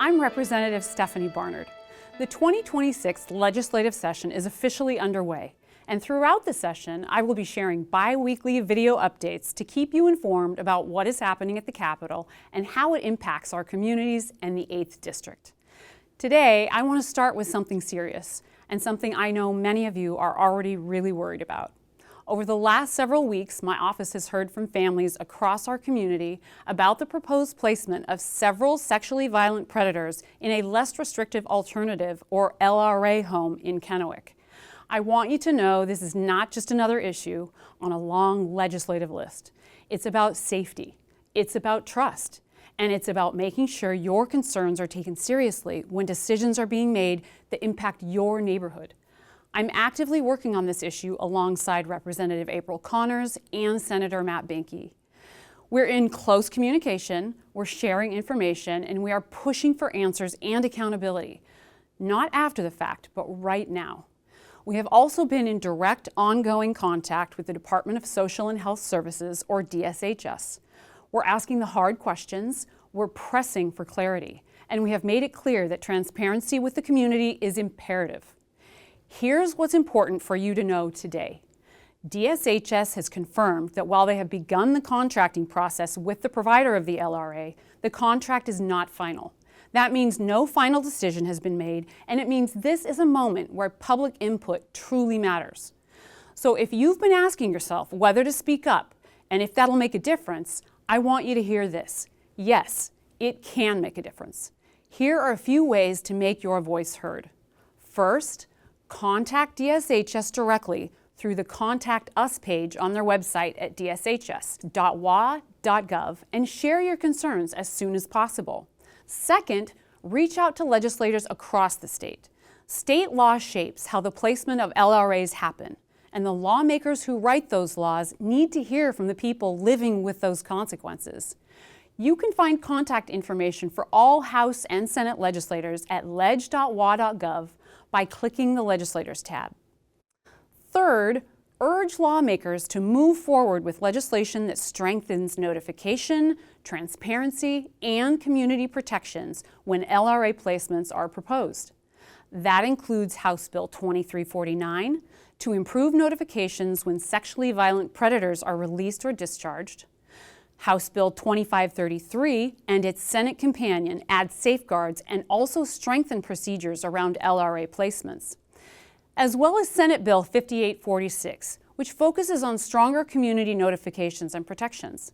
I'm Representative Stephanie Barnard. The 2026 legislative session is officially underway, and throughout the session, I will be sharing bi-weekly video updates to keep you informed about what is happening at the Capitol and how it impacts our communities and the 8th District. Today, I want to start with something serious, and something I know many of you are already really worried about. Over the last several weeks, my office has heard from families across our community about the proposed placement of several sexually violent predators in a less restrictive alternative, or LRA, home in Kennewick. I want you to know this is not just another issue on a long legislative list. It's about safety, it's about trust, and it's about making sure your concerns are taken seriously when decisions are being made that impact your neighborhood. I'm actively working on this issue alongside Representative April Connors and Senator Matt Boehnke. We're in close communication, we're sharing information, and we are pushing for answers and accountability, not after the fact, but right now. We have also been in direct, ongoing contact with the Department of Social and Health Services, or DSHS. We're asking the hard questions, we're pressing for clarity, and we have made it clear that transparency with the community is imperative. Here's what's important for you to know today. DSHS has confirmed that while they have begun the contracting process with the provider of the LRA, the contract is not final. That means no final decision has been made, and it means this is a moment where public input truly matters. So if you've been asking yourself whether to speak up and if that'll make a difference, I want you to hear this. Yes, it can make a difference. Here are a few ways to make your voice heard. First, contact DSHS directly through the Contact Us page on their website at dshs.wa.gov and share your concerns as soon as possible. Second, reach out to legislators across the state. State law shapes how the placement of LRAs happen, and the lawmakers who write those laws need to hear from the people living with those consequences. You can find contact information for all House and Senate legislators at leg.wa.gov by clicking the Legislators tab. Third, urge lawmakers to move forward with legislation that strengthens notification, transparency, and community protections when LRA placements are proposed. That includes House Bill 2349 to improve notifications when sexually violent predators are released or discharged. House Bill 2533 and its Senate companion add safeguards and also strengthen procedures around LRA placements, as well as Senate Bill 5846, which focuses on stronger community notifications and protections.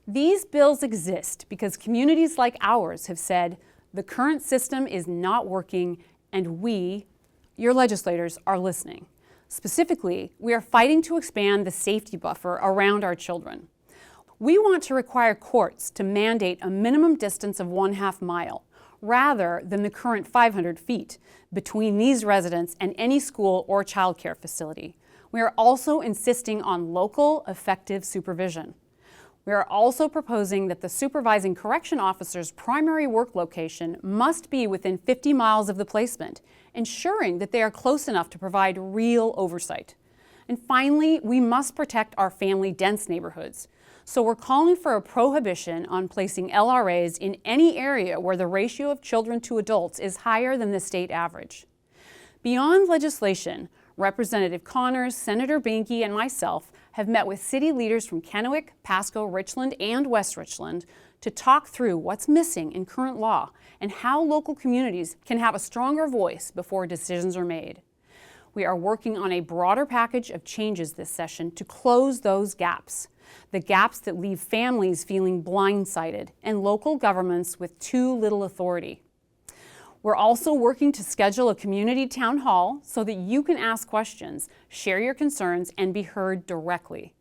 These bills exist because communities like ours have said, the current system is not working and we, your legislators, are listening. Specifically, we are fighting to expand the safety buffer around our children. We want to require courts to mandate a minimum distance of 1/2 mile, rather than the current 500 feet between these residents and any school or childcare facility. We are also insisting on local, effective supervision. We are also proposing that the supervising correction officer's primary work location must be within 50 miles of the placement, ensuring that they are close enough to provide real oversight. And finally, we must protect our family-dense neighborhoods. So we're calling for a prohibition on placing LRAs in any area where the ratio of children to adults is higher than the state average. Beyond legislation, Representative Connors, Senator Boehnke, and myself have met with city leaders from Kennewick, Pasco, Richland, and West Richland to talk through what's missing in current law and how local communities can have a stronger voice before decisions are made. We are working on a broader package of changes this session to close those gaps. The gaps that leave families feeling blindsided and local governments with too little authority. We're also working to schedule a community town hall so that you can ask questions, share your concerns, and be heard directly.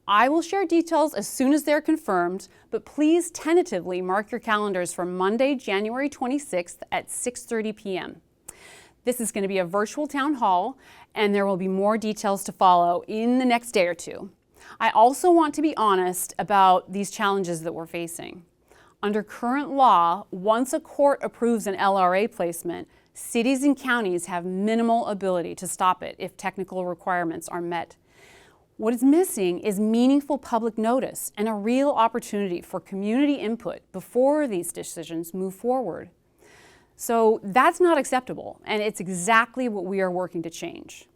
I will share details as soon as they're confirmed, but please tentatively mark your calendars for Monday, January 26th at 6:30 p.m. This is going to be a virtual town hall, and there will be more details to follow in the next day or two. I also want to be honest about these challenges that we're facing. Under current law, once a court approves an LRA placement, cities and counties have minimal ability to stop it if technical requirements are met. What is missing is meaningful public notice and a real opportunity for community input before these decisions move forward. So that's not acceptable, and it's exactly what we are working to change.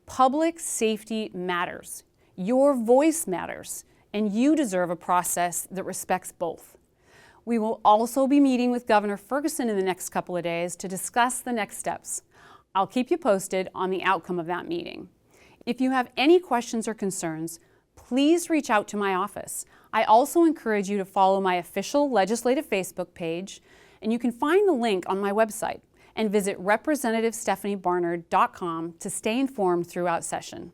Public safety matters. Your voice matters, and you deserve a process that respects both. We will also be meeting with Governor Ferguson in the next couple of days to discuss the next steps. I'll keep you posted on the outcome of that meeting. If you have any questions or concerns, please reach out to my office. I also encourage you to follow my official legislative Facebook page, and you can find the link on my website and visit representativestephaniebarnard.com to stay informed throughout session.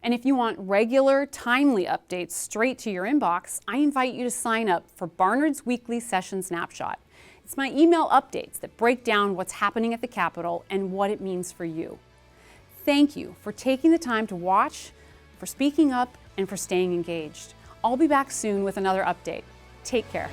And if you want regular, timely updates straight to your inbox, I invite you to sign up for Barnard's weekly session snapshot. It's my email updates that break down what's happening at the Capitol and what it means for you. Thank you for taking the time to watch, for speaking up, and for staying engaged. I'll be back soon with another update. Take care.